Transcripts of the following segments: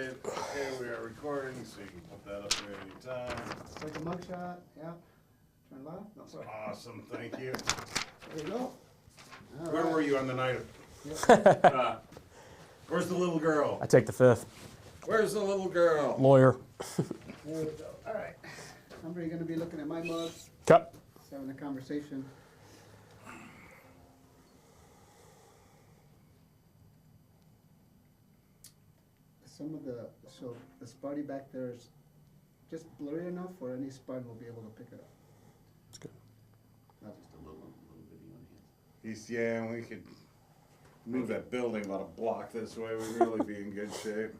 right. Okay, we are recording, so you can put that up there anytime. Take a mugshot, yeah. Turn left. No, sorry. Awesome, thank you. There you go. All Where right. were you on the night of? Yep. Where's the little girl? I take the fifth. Where's the little girl? Lawyer. There we go. All right. Somebody going to be looking at my mug, Cup. just having a conversation. Some of the, so the Sparty back there is just blurry enough where any Spartan will be able to pick it up. That's good. Not just a little video on his. Yeah, we could move that building about a block this way. We'd really be in good shape.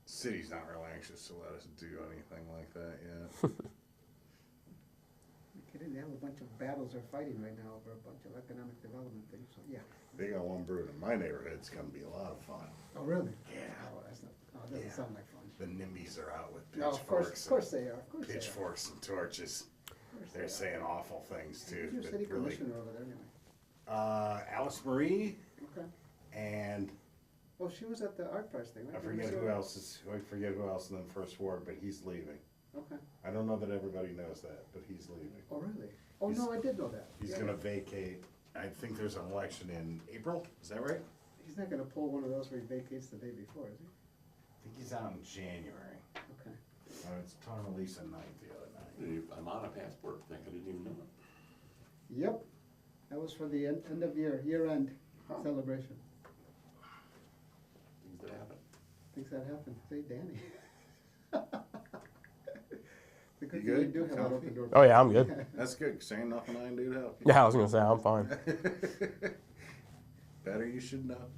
City's not real anxious to let us do anything like that yet. Kidding, they have a bunch of battles they're fighting right now over a bunch of economic development things, so yeah. They got one brewing in my neighborhood. It's gonna be a lot of fun. Oh, really? Yeah. Oh, that's not, oh, it doesn't Yeah. sound like fun. The NIMBYs are out with No, pitchforks. of course they are, of course they are. Pitchforks and torches. Of course They're they are. saying awful things too. Who's your but city really- commissioner over there anyway? Alice Marie Okay. and Oh, she was at the art prize thing, right? I forget who else is. I forget who else in the first ward, but he's leaving. Okay. I don't know that everybody knows that, but he's leaving. Oh, really? Oh, He's- no, I did know that. He's Yeah. gonna vacate. I think there's an election in April. Is that right? He's not gonna pull one of those where he vacates the day before, is he? I think he's out in January. Okay. It's Tom Lisa night the other night. I'm on a passport thing, I didn't even know it. Yep. That was for the end of year-end Huh. celebration. Things that happen. Things that happen. Say, Danny. The good You thing we good? do have an Comfy? open door. Oh yeah, I'm good. That's good, 'cause ain't nothing I can do to help you. Yeah, I was gonna say I'm fine. Better you should know.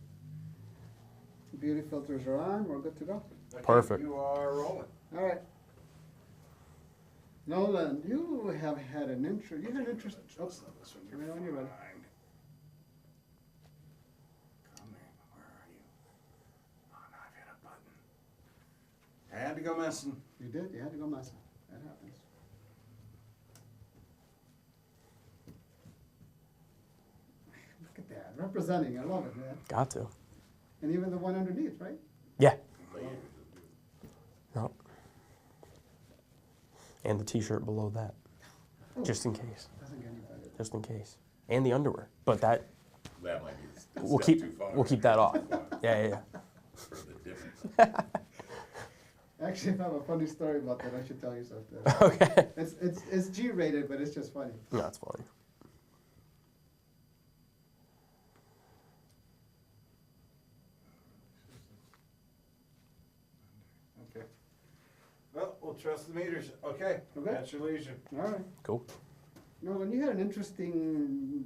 Beauty filters are on, we're good to go. Okay, Perfect. You are rolling. All right. Nolan, you have had an interest, you had an interest, oh, This one, you're when you're ready. fine. Come in, where are you? Oh, no, I've hit a button. I had to go messing. You did, you had to go messing, that happens. Look at that, representing, I love it, man. Got to. And even the one underneath, right? Yeah. No. And the T-shirt below that, Oh, just in case. doesn't get any better. Just in case. And the underwear, but that That might be a we'll step keep too far. we'll keep that off. Yeah, yeah. For the difference. Actually, if I have a funny story about that, I should tell you something. Okay. It's G-rated, but it's just funny. No, that's funny. Okay. Well, we'll trust the meters. Okay. Okay. At your leisure. All right. Cool. Nolan, you had an interesting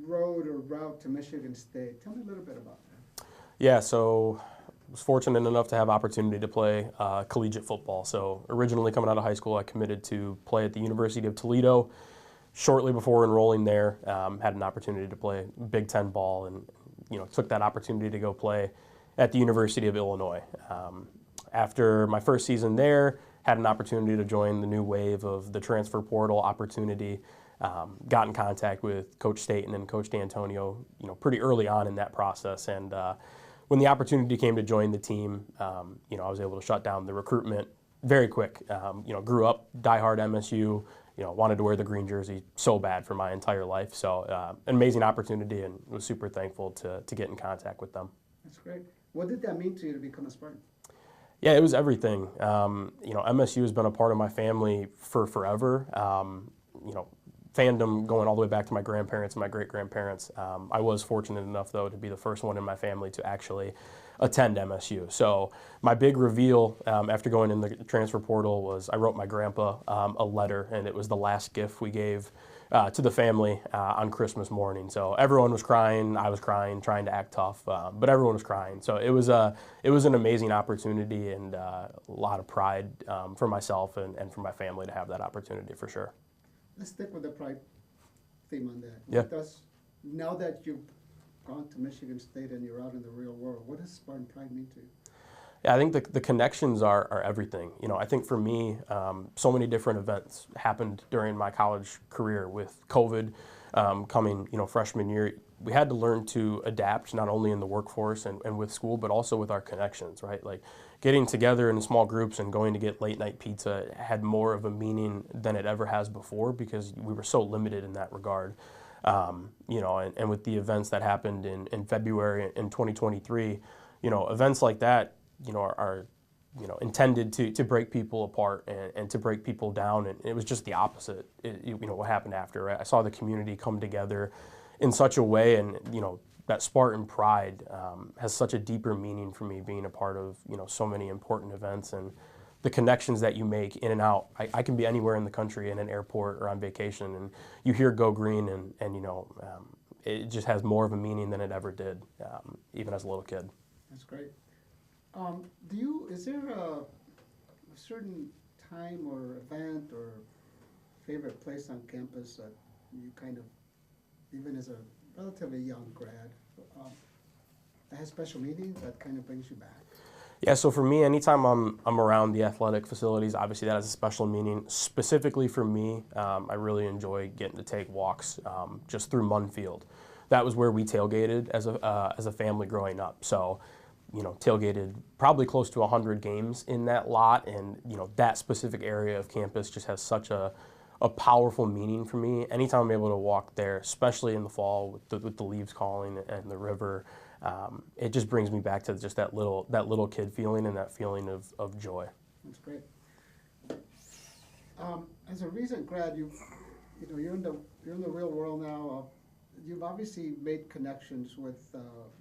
road or route to Michigan State. Tell me a little bit about that. Yeah, so I was fortunate enough to have opportunity to play collegiate football. So originally coming out of high school, I committed to play at the University of Toledo. Shortly before enrolling there, had an opportunity to play Big Ten ball, and took that opportunity to go play at the University of Illinois. After my first season there, had an opportunity to join the new wave of the transfer portal opportunity. Got in contact with Coach Staten and Coach D'Antonio, pretty early on in that process. And when the opportunity came to join the team, I was able to shut down the recruitment very quick. Grew up diehard MSU. Wanted to wear the green jersey so bad for my entire life. So an amazing opportunity, and was super thankful to get in contact with them. That's great. What did that mean to you to become a Spartan? Yeah, it was everything. MSU has been a part of my family for forever. Fandom going all the way back to my grandparents and my great-grandparents. I was fortunate enough, though, to be the first one in my family to actually attend MSU. So my big reveal after going in the transfer portal was I wrote my grandpa a letter, and it was the last gift we gave to the family on Christmas morning. So everyone was crying, I was crying, trying to act tough, but everyone was crying. So it was an amazing opportunity, and a lot of pride for myself and for my family to have that opportunity, for sure. Let's stick with the pride theme on that. Yeah. Now that you've gone to Michigan State and you're out in the real world, what does Spartan pride mean to you? Yeah, I think the connections are everything. I think for me, so many different events happened during my college career with COVID coming, freshman year we had to learn to adapt, not only in the workforce and with school, but also with our connections, right? Like getting together in small groups and going to get late night pizza had more of a meaning than it ever has before because we were so limited in that regard. And with the events that happened in February in 2023, events like that, are intended to break people apart and to break people down. And it was just the opposite, what happened after, right? I saw the community come together in such a way, and, that Spartan pride has such a deeper meaning for me being a part of, so many important events and the connections that you make in and out. I can be anywhere in the country in an airport or on vacation, and you hear Go Green, and it just has more of a meaning than it ever did, even as a little kid. That's great. Is there a certain time or event or favorite place on campus that you kind of, even as a relatively young grad, that has special meaning that kind of brings you back? Yeah, so for me, anytime I'm around the athletic facilities, obviously that has a special meaning. Specifically for me, I really enjoy getting to take walks just through Munn Field. That was where we tailgated as a family growing up. So, tailgated probably close to 100 games in that lot, and that specific area of campus just has such a powerful meaning for me. Anytime I'm able to walk there, especially in the fall with the leaves calling and the river, it just brings me back to just that little kid feeling and that feeling of joy. That's great. As a recent grad, you're in the real world now. You've obviously made connections with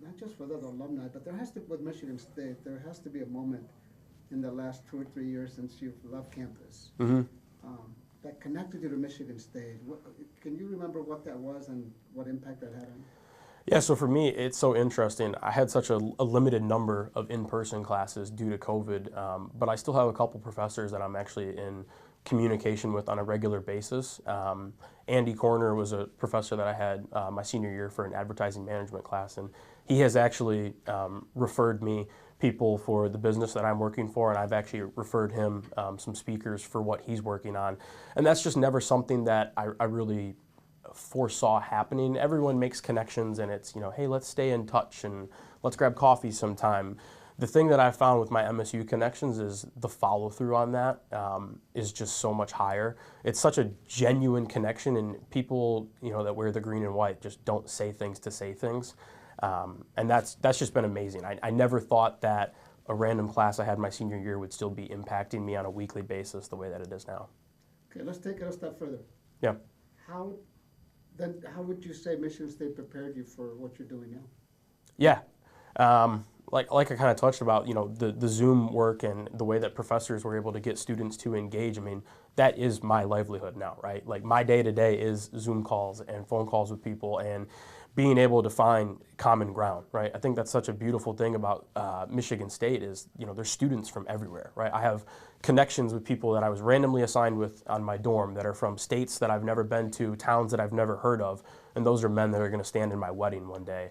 not just with other alumni, but with Michigan State. There has to be a moment in the last 2 or 3 years since you've left campus that connected you to Michigan State. Can you remember what that was and what impact that had on you? Yeah, so for me, it's so interesting. I had such a limited number of in-person classes due to COVID, but I still have a couple professors that I'm actually in communication with on a regular basis. Andy Corner was a professor that I had my senior year for an advertising management class, and he has actually referred me people for the business that I'm working for, and I've actually referred him some speakers for what he's working on. And that's just never something that I really foresaw happening. Everyone makes connections, and it's, hey, let's stay in touch and let's grab coffee sometime. The thing that I found with my MSU connections is the follow through on that is just so much higher. It's such a genuine connection, and people, that wear the green and white just don't say things to say things. And that's just been amazing. I never thought that a random class I had my senior year would still be impacting me on a weekly basis the way that it is now. Okay, let's take it a step further. Yeah. How would you say Michigan State prepared you for what you're doing now? Yeah. Like I kind of touched about, the Zoom work and the way that professors were able to get students to engage. I mean, that is my livelihood now, right? Like my day-to-day is Zoom calls and phone calls with people and being able to find common ground, right? I think that's such a beautiful thing about Michigan State is, there's students from everywhere, right? I have connections with people that I was randomly assigned with on my dorm that are from states that I've never been to, towns that I've never heard of, and those are men that are going to stand in my wedding one day.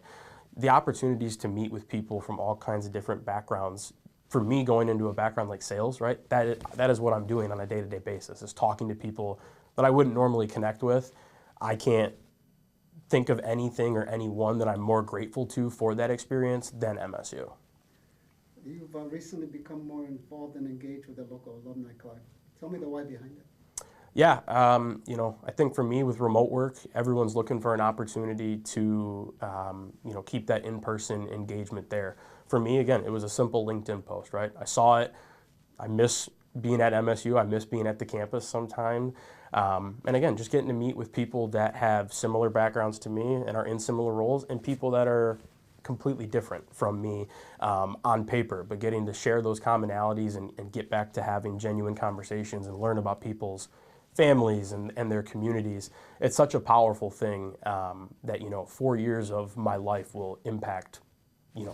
The opportunities to meet with people from all kinds of different backgrounds, for me going into a background like sales, right, that is what I'm doing on a day-to-day basis, is talking to people that I wouldn't normally connect with. I can't think of anything or anyone that I'm more grateful to for that experience than MSU. You've recently become more involved and engaged with the local alumni club. Tell me the why behind it. Yeah, I think for me with remote work, everyone's looking for an opportunity to, keep that in-person engagement there. For me, again, it was a simple LinkedIn post, right? I saw it. I miss being at MSU. I miss being at the campus sometime. And again, just getting to meet with people that have similar backgrounds to me and are in similar roles, and people that are completely different from me on paper, but getting to share those commonalities and get back to having genuine conversations and learn about people's families and their communities. It's such a powerful thing that, 4 years of my life will impact,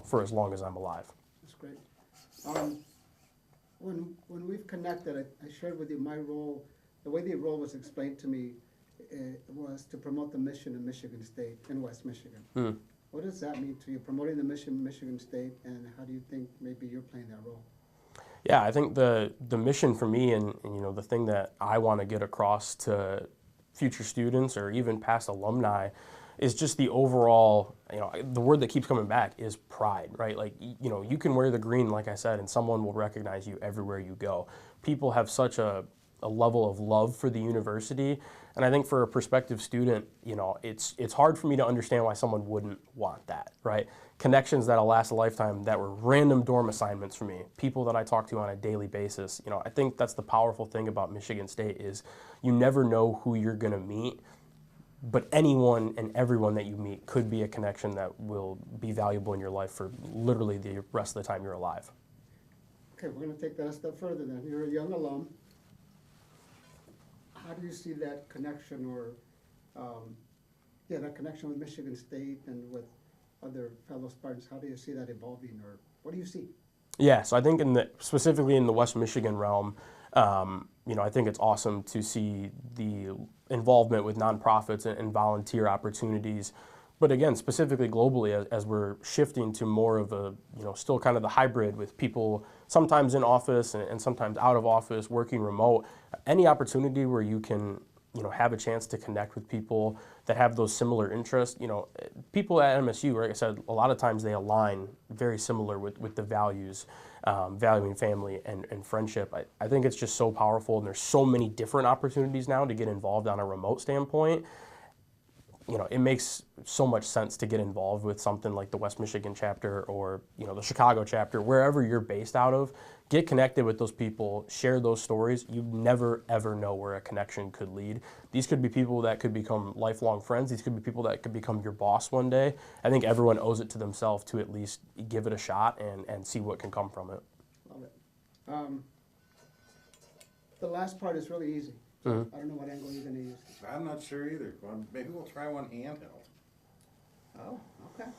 for as long as I'm alive. That's great. When we've connected, I shared with you my role. The way the role was explained to me was to promote the mission of Michigan State in West Michigan. What does that mean to you, promoting the mission of Michigan State, and how do you think maybe you're playing that role? Yeah, I think the mission for me and the thing that I want to get across to future students or even past alumni is just the overall, the word that keeps coming back is pride, right? Like, you can wear the green, like I said, and someone will recognize you everywhere you go. People have such a level of love for the university. And I think for a prospective student, it's hard for me to understand why someone wouldn't want that, right? Connections that'll last a lifetime that were random dorm assignments for me, people that I talk to on a daily basis. I think that's the powerful thing about Michigan State is you never know who you're going to meet, but anyone and everyone that you meet could be a connection that will be valuable in your life for literally the rest of the time you're alive. Okay, we're gonna take that a step further then. You're a young alum. How do you see that connection that connection with Michigan State and with other fellow Spartans? How do you see that evolving, or what do you see? Yeah, so I think specifically in the West Michigan realm, I think it's awesome to see the involvement with nonprofits and volunteer opportunities. But again, specifically globally, as we're shifting to more of a, still kind of the hybrid with people sometimes in office and sometimes out of office, working remote, any opportunity where you can, have a chance to connect with people that have those similar interests. People at MSU, like I said, a lot of times they align very similar with the values, valuing family and friendship. I think it's just so powerful, and there's so many different opportunities now to get involved on a remote standpoint. It makes so much sense to get involved with something like the West Michigan chapter or, the Chicago chapter, wherever you're based out of. Get connected with those people, share those stories. You never, ever know where a connection could lead. These could be people that could become lifelong friends. These could be people that could become your boss one day. I think everyone owes it to themselves to at least give it a shot and see what can come from it. Love it. The last part is really easy. Mm-hmm. I don't know what angle you're gonna use. I'm not sure either. Well, maybe we'll try one handheld. Oh, okay.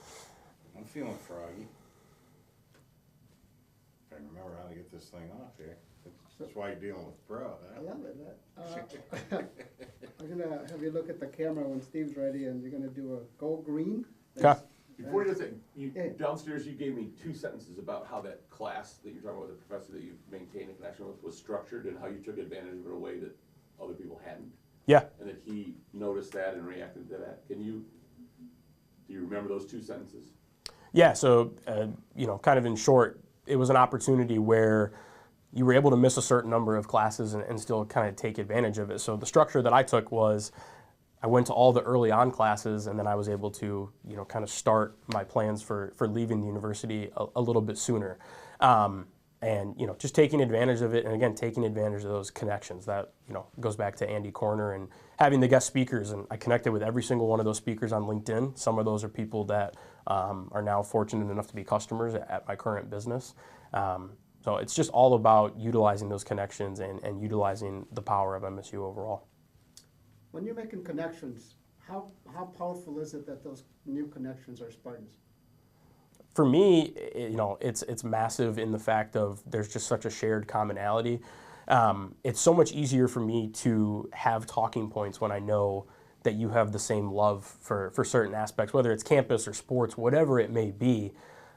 I'm feeling froggy. I remember how to get this thing off here. That's why you're dealing with pro, I huh? love it. I'm gonna have you look at the camera when Steve's ready, and you're gonna do a go green. Okay. Before you do that, Yeah. downstairs you gave me 2 sentences about how that class that you're talking about, the professor that you maintained a connection with, was structured and how you took advantage of it in a way that other people hadn't. Yeah. And that he noticed that and reacted to that. Do you remember those 2 sentences? Yeah, so, kind of in short, it was an opportunity where you were able to miss a certain number of classes and still kind of take advantage of it. So the structure that I took was I went to all the early on classes, and then I was able to, kind of start my plans for leaving the university a little bit sooner. And, just taking advantage of it, and again, taking advantage of those connections. That, goes back to Andy Corner and having the guest speakers. And I connected with every single one of those speakers on LinkedIn. Some of those are people that are now fortunate enough to be customers at my current business. So it's just all about utilizing those connections and utilizing the power of MSU overall. When you're making connections, how powerful is it that those new connections are Spartans? For me, it's massive in the fact of there's just such a shared commonality. It's so much easier for me to have talking points when I know that you have the same love for certain aspects, whether it's campus or sports, whatever it may be.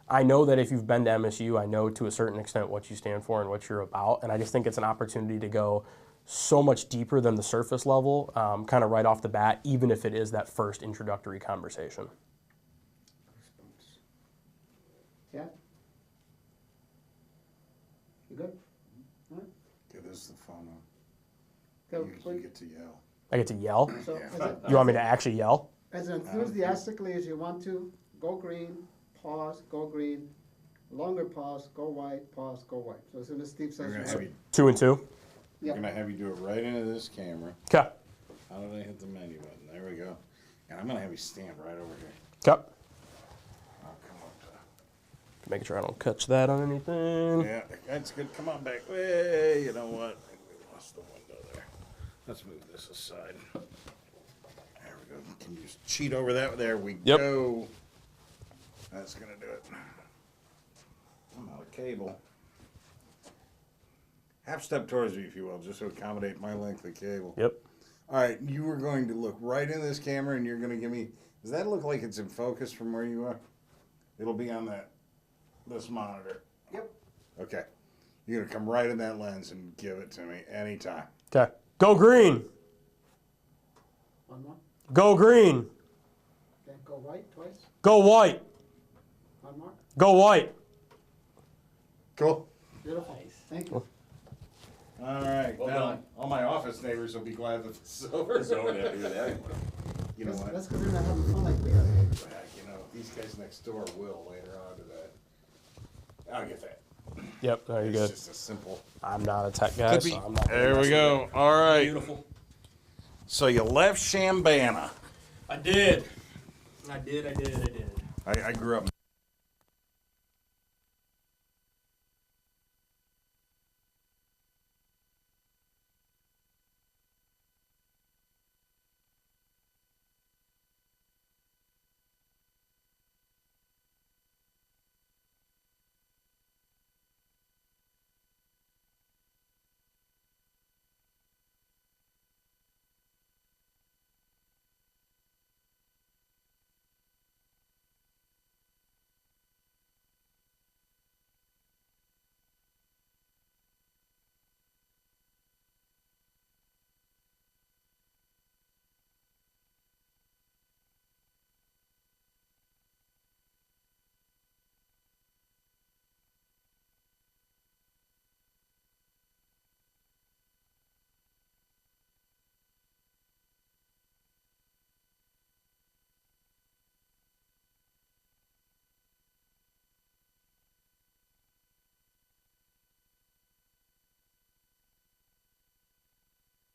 I know that if you've been to MSU, I know to a certain extent what you stand for and what you're about, and I just think it's an opportunity to go so much deeper than the surface level, kind of right off the bat, even if it is that first introductory conversation. Yeah? You good? All right. Okay, this is the fun one. Go, You get to yell. I get to yell? So, You want me to actually yell? as enthusiastically as you want to, go green, pause, go green, longer pause, go white, pause, go white. So as soon as Steve says We're gonna you're have ready. you, 2 and 2? we're Yep. gonna have you do it right into this camera. Okay. How did I hit the menu button? There we go. And I'm gonna have you stand right over here. Okay. I'll come up to. Making sure I don't catch that on anything. Yeah, that's good. Come on back. Hey, you know what? We lost the window there. Let's move this aside. There we go. Can you just cheat over that? There we Yep. go. That's gonna do it. I'm out of cable. Half step towards me, if you will, just to accommodate my length of cable. Yep. All right, you are going to look right in this camera, and you're going to give me. Does that look like it's in focus from where you are? It'll be on this monitor. Yep. Okay. You're going to come right in that lens and give it to me anytime. Okay. Go green. One more. Go green. Go white twice. Go white. On mark. Go white. Cool. Beautiful. Thank you. All right, Well now done. all my office neighbors will be glad that this is over. So I have to hear that. You know what? That's because they're not having fun like we are. You know, these guys next door will later on to that. I'll get that. Yep, there you It's go. just a simple. I'm not a tech guy, so I'm not. There we go. All right. Beautiful. So you left Shambana. I did. I did. I grew up